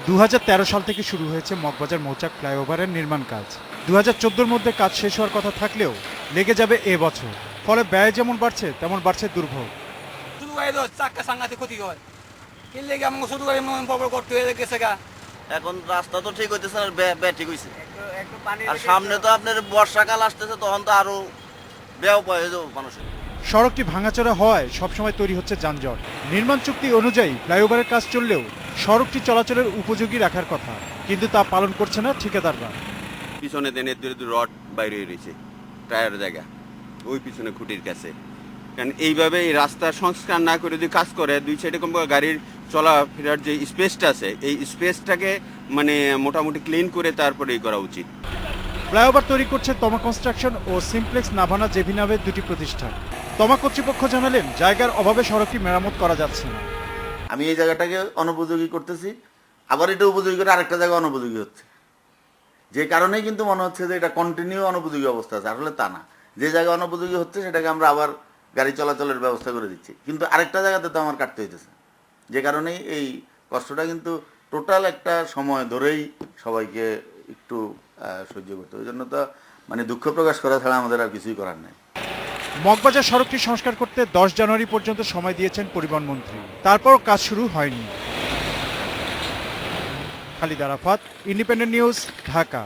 2013 সাল থেকে শুরু হয়েছে মগবাজার মৌচাক ফ্লাইওভারের নির্মাণ কাজ। 2014-র মধ্যে কাজ শেষ হওয়ার কথা থাকলেও লেগে যাবে এ বছর। ফলে ব্যয় যেমন বাড়ছে তেমন বাড়ছে দুর্ভোগ। এখন রাস্তা তো ঠিক হইতেছে না, ব্যয় ঠিক হইছে। আর সামনে তো আপনার বর্ষাকাল আসতেছে, তখন তো আরো ব্যয় পাওয়া যাবে মানুষের। সড়কটি ভাঙাচোরা হওয়ায় সবসময় তৈরি হচ্ছে যানজট। নির্মাণ চুক্তি অনুযায়ী ফ্লাইওভারের কাজ চললেও সড়কটি চলাচলের উপযোগী রাখার কথা, কিন্তু তা পালন করছে না ঠিকাদাররা। পিছনে দেনের দূরে রড বাইরে রয়েছে টায়ার জায়গা, ওই পিছনে খুঁটির কাছে। কারণ এইভাবে এই রাস্তা সংস্কার না করে যদি কাজ করে, দুই সাইডে কম গাড়ির চলাফেরার যে স্পেসটা আছে, এই স্পেসটাকে মানে মোটামুটি ক্লিন করে তারপরেই করা উচিত। ফ্লাইওভার তৈরি করছে তমা কনস্ট্রাকশন ও সিমপ্লেক্স নাভানা জেভি নামের দুটি প্রতিষ্ঠান। তমা কর্তৃপক্ষ জানালেন, জায়গার অভাবে সড়কটি মেরামত করা যাচ্ছে না। আমি এই জায়গাটাকে অনুপযোগী করতেছি, আবার এটা উপযোগী করে আরেকটা জায়গা অনুপযোগী হচ্ছে, যে কারণেই কিন্তু মনে হচ্ছে যে এটা কন্টিনিউ অনুপযোগী অবস্থা আছে। আসলে তা না, যে জায়গা অনুপযোগী হচ্ছে সেটাকে আমরা আবার গাড়ি চলাচলের ব্যবস্থা করে দিচ্ছি, কিন্তু আরেকটা জায়গাতে তো আমার কাটতে হইতেছে, যে কারণেই এই কষ্টটা কিন্তু টোটাল একটা সময় ধরেই সবাইকে একটু সহ্য করতে। ওই জন্য তো মানে দুঃখ প্রকাশ করা ছাড়া আমাদের আর কিছুই করার নেই। মগবাজার সড়কটি সংস্কার করতে 10 জানুয়ারি পর্যন্ত সময় দিয়েছেন পরিবহন মন্ত্রী, তারপরও কাজ শুরু হয়নি। Khalid Arafat, independent news, Dhaka.